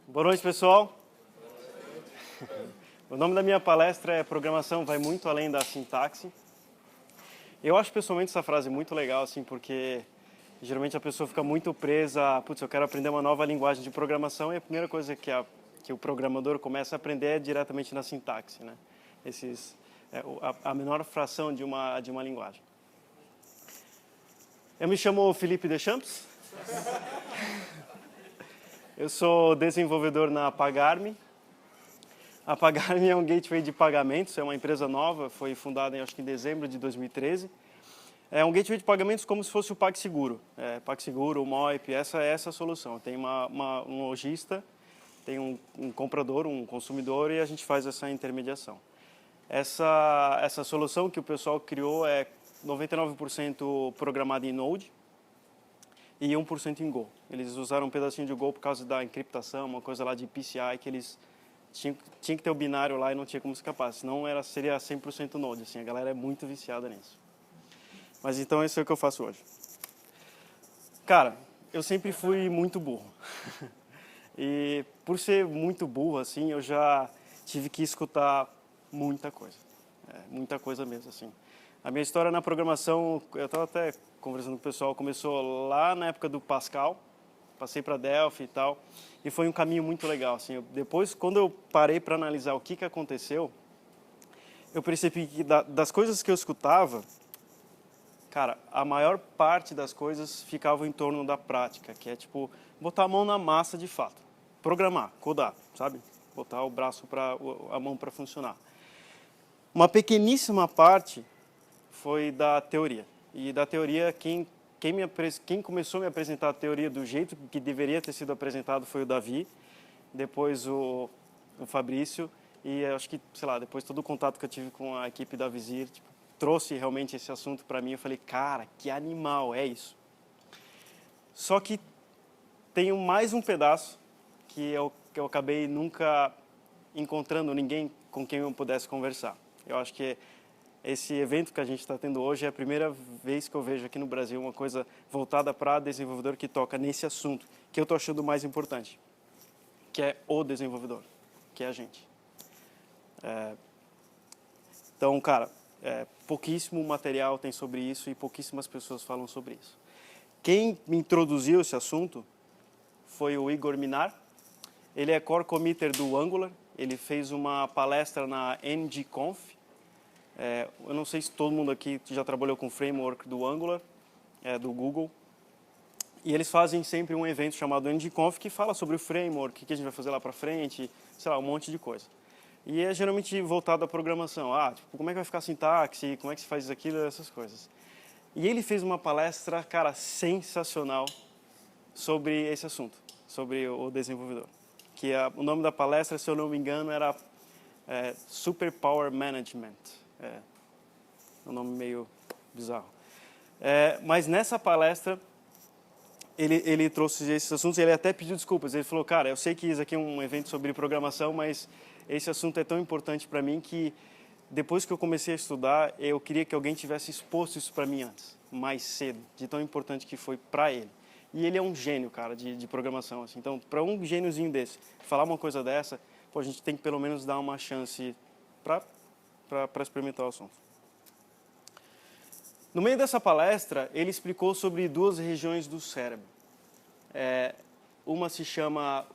Boa noite, pessoal. O nome da minha palestra é Programação vai muito além da sintaxe. Eu acho pessoalmente essa frase muito legal, assim, porque geralmente a pessoa fica muito presa a, putz, eu quero aprender uma nova linguagem de programação e a primeira coisa que o programador começa a aprender é diretamente na sintaxe, né? A menor fração de uma linguagem. Eu me chamo Felipe Deschamps. Eu sou desenvolvedor na Pagar.me. A Pagar.me é um gateway de pagamentos, é uma empresa nova, foi fundada acho que em dezembro de 2013. É um gateway de pagamentos como se fosse o PagSeguro. PagSeguro, o Moip, essa é essa solução. Tem um lojista, tem um comprador, um consumidor e a gente faz essa intermediação. Essa solução que o pessoal criou é 99% programada em Node e 1% em Go. Eles usaram um pedacinho de Go por causa da encriptação, uma coisa lá de PCI que eles tinha que ter o binário lá e não tinha como escapar, senão seria 100% Node, assim, a galera é muito viciada nisso. Mas então esse é o que eu faço hoje. Cara, eu sempre fui muito burro. E por ser muito burro, assim, eu já tive que escutar muita coisa mesmo, assim. A minha história na programação, eu estava até conversando com o pessoal, começou lá na época do Pascal, passei para Delphi e tal, e foi um caminho muito legal, assim. Depois, quando eu parei para analisar o que aconteceu, eu percebi que das coisas que eu escutava, cara, a maior parte das coisas ficava em torno da prática, que é tipo botar a mão na massa de fato, programar, codar, sabe? Botar o braço a mão para funcionar. Uma pequeníssima parte foi da teoria. E da teoria, quem começou a me apresentar a teoria do jeito que deveria ter sido apresentado foi o Davi, depois o Fabrício, e acho que, sei lá, depois todo o contato que eu tive com a equipe da Vizir, tipo, trouxe realmente esse assunto para mim. Eu falei, cara, que animal, é isso. Só que tem mais um pedaço que eu acabei nunca encontrando ninguém com quem eu pudesse conversar. Eu acho que esse evento que a gente está tendo hoje é a primeira vez que eu vejo aqui no Brasil uma coisa voltada para desenvolvedor que toca nesse assunto, que eu estou achando mais importante, que é o desenvolvedor, que é a gente. Então, cara, pouquíssimo material tem sobre isso e pouquíssimas pessoas falam sobre isso. Quem me introduziu esse assunto foi o Igor Minar. Ele é core committer do Angular. Ele fez uma palestra na NGConf. Eu não sei se todo mundo aqui já trabalhou com o framework do Angular, do Google. E eles fazem sempre um evento chamado NGConf que fala sobre o framework, o que a gente vai fazer lá para frente, sei lá, um monte de coisa. E é geralmente voltado à programação. Tipo, como é que vai ficar a sintaxe, como é que se faz aquilo, essas coisas. E ele fez uma palestra, cara, sensacional sobre esse assunto, sobre o desenvolvedor. O nome da palestra, se eu não me engano, era Super Power Management. Um nome meio bizarro. Mas nessa palestra, ele trouxe esses assuntos e ele até pediu desculpas. Ele falou, cara, eu sei que isso aqui é um evento sobre programação, mas esse assunto é tão importante para mim que depois que eu comecei a estudar, eu queria que alguém tivesse exposto isso para mim antes, mais cedo, de tão importante que foi para ele. E ele é um gênio, cara, de programação. Assim. Então, para um gêniozinho desse falar uma coisa dessa, a gente tem que pelo menos dar uma chance para experimentar o assunto. No meio dessa palestra, ele explicou sobre duas regiões do cérebro. Uma se chama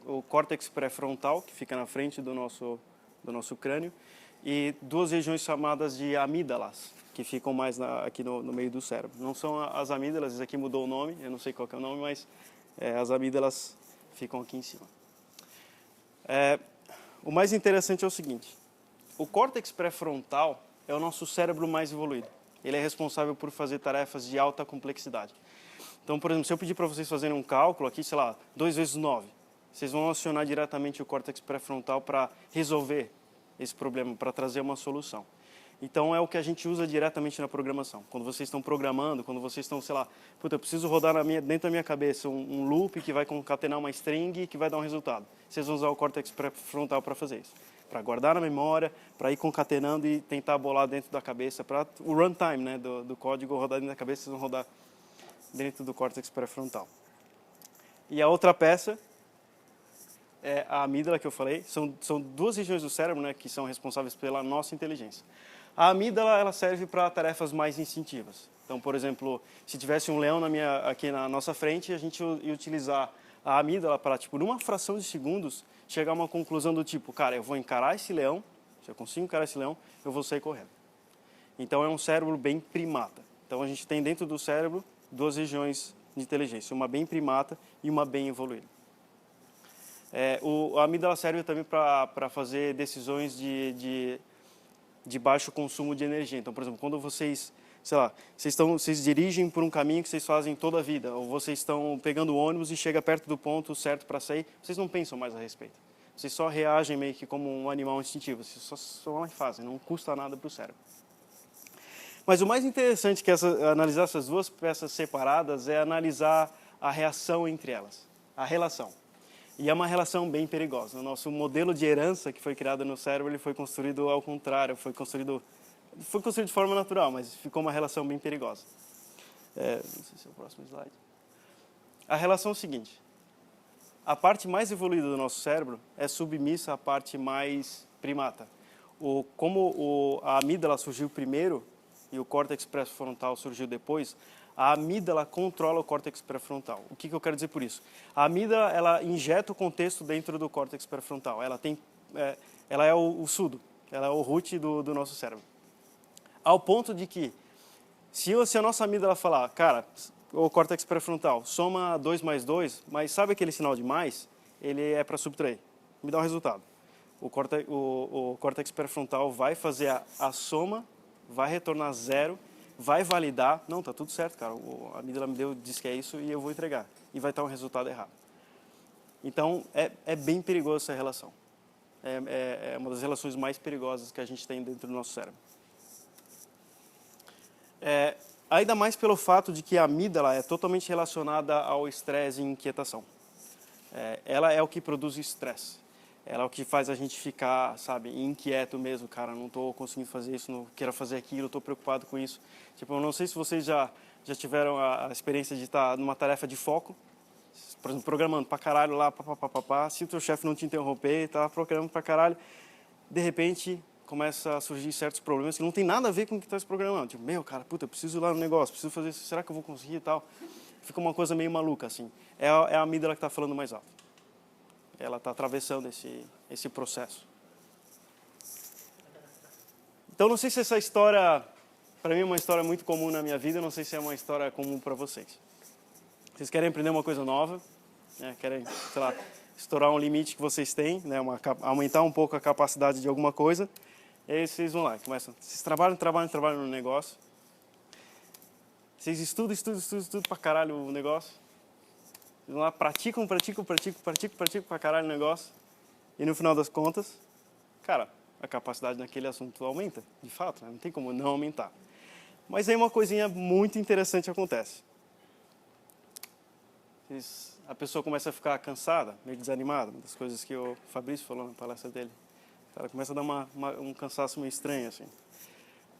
o córtex pré-frontal, que fica na frente do nosso crânio, e duas regiões chamadas de amígdalas, que ficam mais aqui no meio do cérebro. Não são as amígdalas, isso aqui mudou o nome, eu não sei qual que é o nome, mas as amígdalas ficam aqui em cima. O mais interessante é o seguinte, o córtex pré-frontal é o nosso cérebro mais evoluído. Ele é responsável por fazer tarefas de alta complexidade. Então, por exemplo, se eu pedir para vocês fazerem um cálculo aqui, sei lá, 2 vezes 9, vocês vão acionar diretamente o córtex pré-frontal para resolver esse problema, para trazer uma solução. Então, é o que a gente usa diretamente na programação. Quando vocês estão programando, quando vocês estão, sei lá, eu preciso rodar dentro da minha cabeça um loop que vai concatenar uma string que vai dar um resultado. Vocês vão usar o córtex pré-frontal para fazer isso. Para guardar na memória, para ir concatenando e tentar bolar dentro da cabeça, para o runtime, né, do código rodar dentro da cabeça, vocês vão rodar dentro do córtex pré-frontal. E a outra peça é a amígdala que eu falei. São duas regiões do cérebro, né, que são responsáveis pela nossa inteligência. A amígdala, ela serve para tarefas mais instintivas. Então, por exemplo, se tivesse um leão aqui na nossa frente, a gente ia utilizar a amígdala para, tipo, numa fração de segundos, chegar a uma conclusão do tipo, cara, eu vou encarar esse leão, se eu consigo encarar esse leão, eu vou sair correndo. Então, é um cérebro bem primata. Então, a gente tem dentro do cérebro duas regiões de inteligência, uma bem primata e uma bem evoluída. A amígdala serve também para fazer decisões de baixo consumo de energia. Então, por exemplo, quando vocês, sei lá, vocês dirigem por um caminho que vocês fazem toda a vida, ou vocês estão pegando o ônibus e chega perto do ponto certo para sair, vocês não pensam mais a respeito. Vocês só reagem meio que como um animal instintivo, vocês só vão e fazem, não custa nada para o cérebro. Mas o mais interessante que analisar essas duas peças separadas é analisar a reação entre elas, a relação. E é uma relação bem perigosa. O nosso modelo de herança que foi criado no cérebro, ele foi construído ao contrário, foi construído de forma natural, mas ficou uma relação bem perigosa. Não sei se é o próximo slide. A relação é o seguinte: a parte mais evoluída do nosso cérebro é submissa à parte mais primata. Como a amígdala surgiu primeiro e o córtex pré-frontal surgiu depois, a amígdala controla o córtex pré-frontal. O que eu quero dizer por isso? A amígdala, ela injeta o contexto dentro do córtex pré-frontal. Ela é o sudo, ela é o root do nosso cérebro. Ao ponto de que, se a nossa amígdala falar, cara, o córtex pré-frontal, soma 2 mais 2, mas sabe aquele sinal de mais? Ele é para subtrair. Me dá um resultado. O córtex pré-frontal vai fazer a soma, vai retornar zero, vai validar, não, tá tudo certo, cara, a amígdala disse que é isso e eu vou entregar. E vai estar um resultado errado. Então, é bem perigosa essa relação. É uma das relações mais perigosas que a gente tem dentro do nosso cérebro. Ainda mais pelo fato de que a amígdala é totalmente relacionada ao estresse e inquietação. Ela é o que produz estresse. Ela é o que faz a gente ficar, sabe, inquieto mesmo, cara, não estou conseguindo fazer isso, não quero fazer aquilo, estou preocupado com isso. Tipo, eu não sei se vocês já tiveram a experiência de estar numa tarefa de foco, por exemplo, programando pra caralho lá, se o teu chefe não te interromper, tá programando pra caralho, de repente começa a surgir certos problemas que não tem nada a ver com o que está se programando. Tipo, meu, cara, puta, eu preciso ir lá no negócio, preciso fazer isso, será que eu vou conseguir e tal? Fica uma coisa meio maluca, assim. É a amígdala que está falando mais alto. Ela está atravessando esse processo. Então, não sei se essa história, para mim é uma história muito comum na minha vida, não sei se é uma história comum para vocês. Vocês querem aprender uma coisa nova, né? Querem, sei lá, estourar um limite que vocês têm, né? Aumentar um pouco a capacidade de alguma coisa, e aí vocês vão lá, começam, vocês trabalham no negócio, vocês estudam pra caralho o negócio, vocês vão lá, praticam pra caralho o negócio, e no final das contas, cara, a capacidade naquele assunto aumenta, de fato, né? Não tem como não aumentar. Mas aí uma coisinha muito interessante acontece. A pessoa começa a ficar cansada, meio desanimada, uma das coisas que o Fabrício falou na palestra dele. Ela começa a dar um cansaço meio estranho, assim.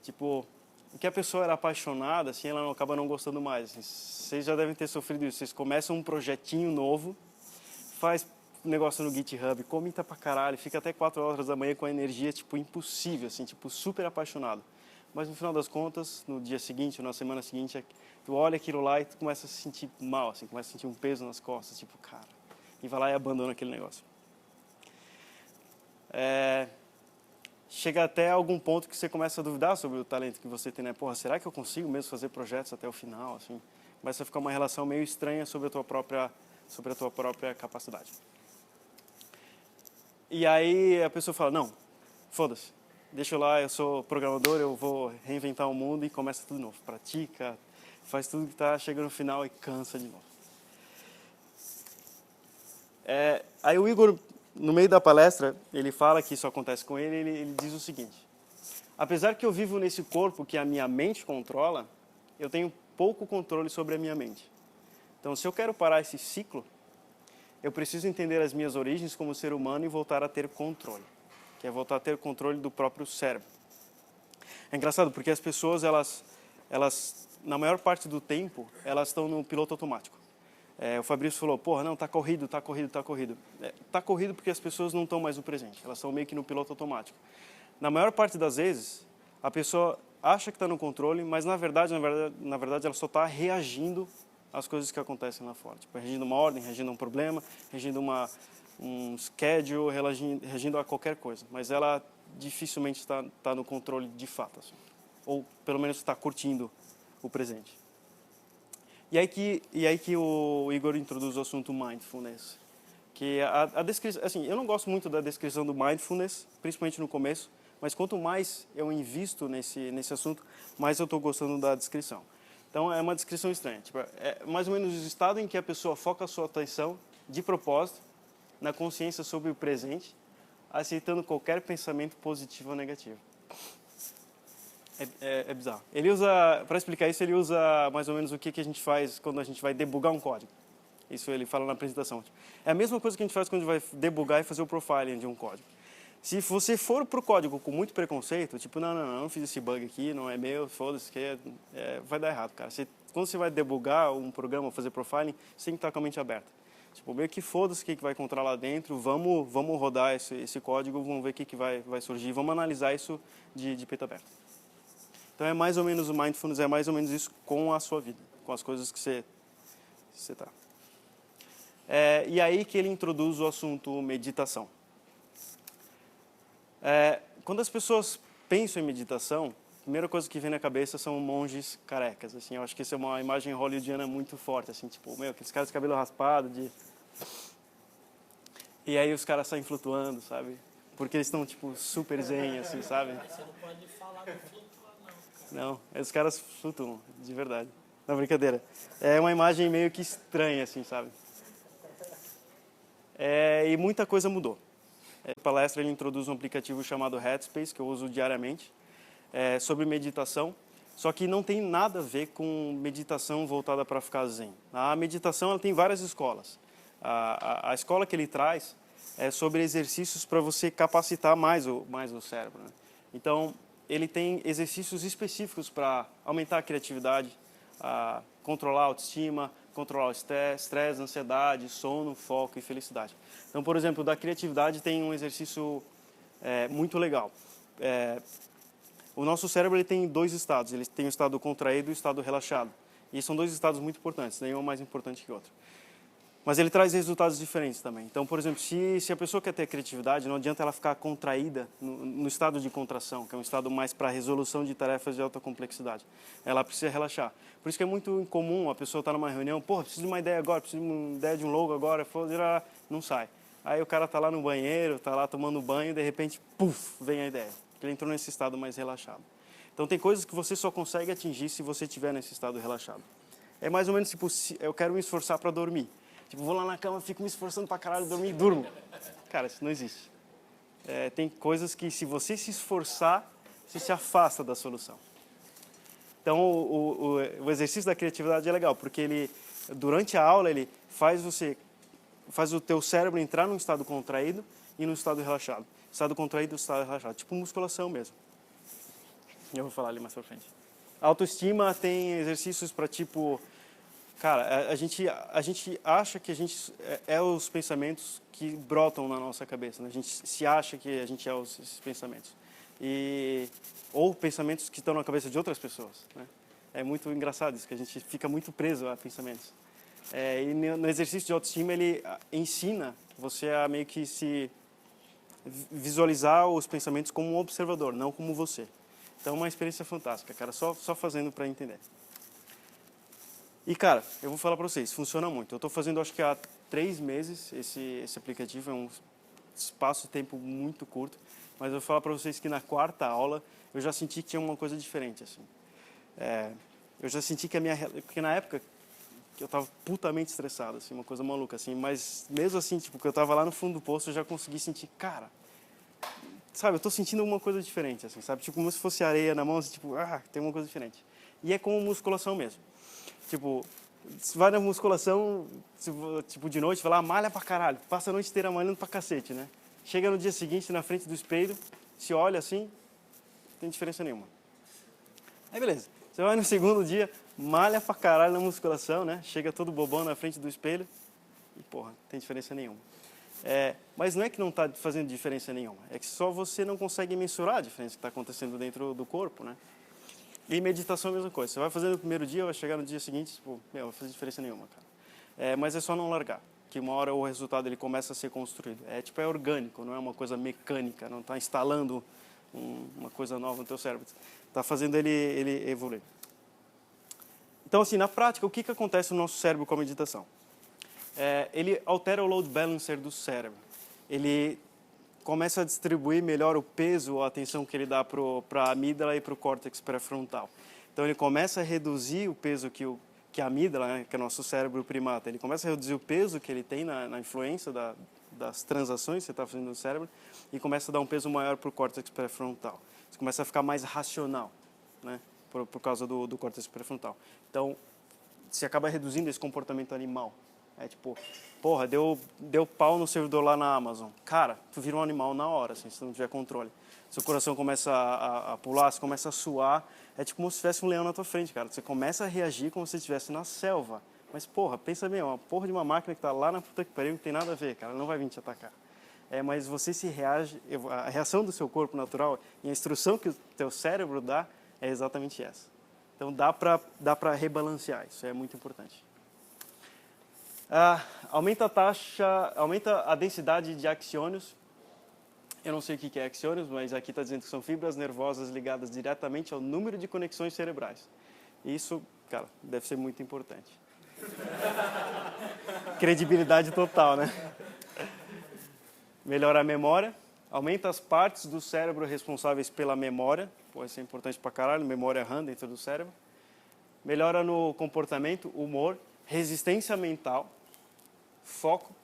Tipo, o que a pessoa era apaixonada, assim, ela acaba não gostando mais. Assim. Vocês já devem ter sofrido isso. Vocês começam um projetinho novo, faz um negócio no GitHub, comenta pra caralho, fica até 4 horas da manhã com a energia, tipo, impossível, assim, tipo, super apaixonado. Mas no final das contas, no dia seguinte, ou na semana seguinte, tu olha aquilo lá e tu começa a se sentir mal, assim, começa a sentir um peso nas costas, tipo, cara, e vai lá e abandona aquele negócio. Chega até algum ponto que você começa a duvidar sobre o talento que você tem, né? Porra, será que eu consigo mesmo fazer projetos até o final, assim? Começa a ficar uma relação meio estranha sobre a tua própria capacidade. E aí a pessoa fala, não, foda-se. Deixa eu lá, eu sou programador, eu vou reinventar o mundo e começa tudo de novo. Pratica, faz tudo que tá, chega no final e cansa de novo. Aí o Igor, no meio da palestra, ele fala que isso acontece com ele, ele diz o seguinte: apesar que eu vivo nesse corpo que a minha mente controla, eu tenho pouco controle sobre a minha mente. Então, se eu quero parar esse ciclo, eu preciso entender as minhas origens como ser humano e voltar a ter controle. Que é voltar a ter controle do próprio cérebro. É engraçado, porque as pessoas, elas na maior parte do tempo, elas estão no piloto automático. O Fabrício falou, porra, não, tá corrido, tá corrido, tá corrido. Tá corrido porque as pessoas não estão mais no presente, elas estão meio que no piloto automático. Na maior parte das vezes, a pessoa acha que está no controle, mas na verdade ela só está reagindo às coisas que acontecem lá fora. Tipo, reagindo a uma ordem, reagindo a um problema, reagindo a um schedule, reagindo a qualquer coisa. Mas ela dificilmente está no controle de fato, assim. Ou pelo menos está curtindo o presente. E aí que o Igor introduz o assunto mindfulness. Que a descrição, assim, eu não gosto muito da descrição do mindfulness, principalmente no começo, mas quanto mais eu invisto nesse assunto, mais eu estou gostando da descrição. Então, é uma descrição estranha. Tipo, é mais ou menos o estado em que a pessoa foca a sua atenção, de propósito, na consciência sobre o presente, aceitando qualquer pensamento positivo ou negativo. É bizarro. Ele usa, para explicar isso, ele usa mais ou menos o que a gente faz quando a gente vai debugar um código. Isso ele fala na apresentação. É a mesma coisa que a gente faz quando a gente vai debugar e fazer o profiling de um código. Se você for para o código com muito preconceito, tipo, não fiz esse bug aqui, não é meu, foda-se, vai dar errado, cara. Quando você vai debugar um programa, fazer profiling, você tem que estar com a mente aberta. Tipo, meio que foda-se o que vai encontrar lá dentro, vamos rodar esse código, vamos ver o que vai surgir, vamos analisar isso de peito aberto. Então, é mais ou menos o mindfulness, é mais ou menos isso com a sua vida, com as coisas que você está. E aí que ele introduz o assunto meditação. Quando as pessoas pensam em meditação, a primeira coisa que vem na cabeça são monges carecas. Assim, eu acho que essa é uma imagem hollywoodiana muito forte. Assim, tipo, aqueles caras de cabelo raspado. E aí os caras saem flutuando, sabe? Porque eles estão, tipo, super zen, assim, sabe? Você não pode falar do flutuar, não, cara. Não, os caras flutuam, de verdade. Não, brincadeira. É uma imagem meio que estranha, assim, sabe? E muita coisa mudou. Na palestra ele introduz um aplicativo chamado Headspace, que eu uso diariamente, sobre meditação, só que não tem nada a ver com meditação voltada para ficar zen. A meditação ela tem várias escolas. A escola que ele traz é sobre exercícios para você capacitar mais o cérebro, né? Então, ele tem exercícios específicos para aumentar a criatividade, controlar a autoestima, controlar o estresse, ansiedade, sono, foco e felicidade. Então, por exemplo, da criatividade tem um exercício muito legal. O nosso cérebro ele tem dois estados. Ele tem o estado contraído e o estado relaxado. E são dois estados muito importantes, nenhum é mais importante que o outro. Mas ele traz resultados diferentes também. Então, por exemplo, se a pessoa quer ter criatividade, não adianta ela ficar contraída no estado de contração, que é um estado mais para resolução de tarefas de alta complexidade. Ela precisa relaxar. Por isso que é muito incomum a pessoa estar numa reunião, preciso de uma ideia agora, preciso de uma ideia de um logo agora, não sai. Aí o cara está lá no banheiro, está lá tomando banho, e de repente, puf, vem a ideia. Ele entrou nesse estado mais relaxado. Então, tem coisas que você só consegue atingir se você estiver nesse estado relaxado. É mais ou menos tipo, eu quero me esforçar para dormir. Tipo, vou lá na cama, fico me esforçando pra caralho, dormir e durmo. Cara, isso não existe. Tem coisas que, se você se esforçar, você se afasta da solução. Então, o exercício da criatividade é legal, porque ele, durante a aula, ele faz o teu cérebro entrar num estado contraído e num estado relaxado. Estado contraído e estado relaxado. Tipo musculação mesmo. Eu vou falar ali mais pra frente. A autoestima tem exercícios para, tipo... Cara, a gente acha que a gente é os pensamentos que brotam na nossa cabeça, né? A gente se acha que a gente é esses pensamentos. Ou pensamentos que estão na cabeça de outras pessoas, né? É muito engraçado isso, que a gente fica muito preso a pensamentos. E no exercício de autoestima, ele ensina você a meio que se visualizar os pensamentos como um observador, não como você. Então, é uma experiência fantástica, cara, só fazendo para entender. E, cara, eu vou falar para vocês, funciona muito. Eu estou fazendo, acho que há 3 meses, esse aplicativo, é um espaço de tempo muito curto, mas eu vou falar para vocês que na 4ª aula eu já senti que tinha uma coisa diferente, assim. Eu já senti que porque na época eu estava putamente estressado, assim, uma coisa maluca, assim, mas mesmo assim, tipo, que eu estava lá no fundo do poço, eu já consegui sentir, cara, sabe, eu estou sentindo alguma coisa diferente, assim, sabe, tipo, como se fosse areia na mão, assim, tipo, tem uma coisa diferente. E é como musculação mesmo. Tipo, você vai na musculação, tipo, de noite, vai lá, malha pra caralho, passa a noite inteira malhando pra cacete, né? Chega no dia seguinte, na frente do espelho, se olha assim, não tem diferença nenhuma. Aí beleza, você vai no segundo dia, malha pra caralho na musculação, né? Chega todo bobão na frente do espelho e, porra, não tem diferença nenhuma. Mas não é que não está fazendo diferença nenhuma, é que só você não consegue mensurar a diferença que está acontecendo dentro do corpo, né? E meditação é a mesma coisa. Você vai fazer no primeiro dia, vai chegar no dia seguinte, tipo, meu, não vai fazer diferença nenhuma, cara. Mas é só não largar, que uma hora o resultado ele começa a ser construído. É orgânico, não é uma coisa mecânica, não está instalando uma coisa nova no teu cérebro. Está fazendo ele evoluir. Então, assim, na prática, o que acontece no nosso cérebro com a meditação? Ele altera o load balancer do cérebro. Ele começa a distribuir melhor o peso, a atenção que ele dá para a amígdala e para o córtex pré-frontal. Então, ele começa a reduzir o peso que a amígdala, né, que é o nosso cérebro primata, ele começa a reduzir o peso que ele tem na influência das transações que você está fazendo no cérebro e começa a dar um peso maior para o córtex pré-frontal. Você começa a ficar mais racional, né, por causa do córtex pré-frontal. Então, você acaba reduzindo esse comportamento animal. Tipo, porra, deu pau no servidor lá na Amazon. Cara, tu vira um animal na hora, assim, se não tiver controle. Seu coração começa a pular, você começa a suar. É tipo como se tivesse um leão na tua frente, cara. Você começa a reagir como se você estivesse na selva. Mas, porra, pensa bem, uma porra de uma máquina que tá lá na puta que pariu, não tem nada a ver, cara. Ela não vai vir te atacar. Mas você a reação do seu corpo natural e a instrução que o teu cérebro dá é exatamente essa. Então, dá pra rebalancear. Isso é muito importante. Aumenta a densidade de axônios. Eu não sei o que é axônios, mas aqui está dizendo que são fibras nervosas ligadas diretamente ao número de conexões cerebrais. Isso, cara, deve ser muito importante. Credibilidade total, né? Melhora a memória. Aumenta as partes do cérebro responsáveis pela memória. Pô, isso é importante pra caralho, memória RAM dentro do cérebro. Melhora no comportamento, humor, resistência mental, foco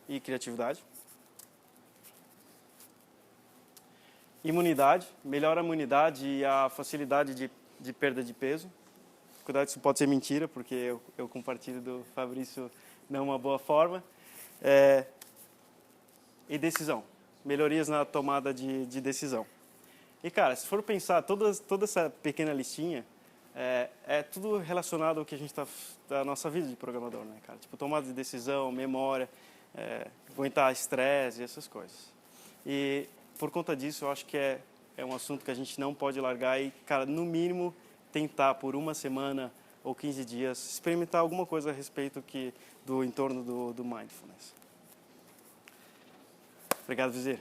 e criatividade. Imunidade, melhora a imunidade e a facilidade de perda de peso. Cuidado, isso pode ser mentira, porque eu compartilho do Fabrício não uma boa forma. E decisão, melhorias na tomada de decisão. E, cara, se for pensar, toda essa pequena listinha é tudo relacionado ao que a gente da nossa vida de programador, né, cara? Tipo, tomada de decisão, memória, aguentar estresse e essas coisas. E, por conta disso, eu acho que é um assunto que a gente não pode largar e, cara, no mínimo, tentar por uma semana ou 15 dias experimentar alguma coisa a respeito do entorno do mindfulness. Obrigado, Vizir.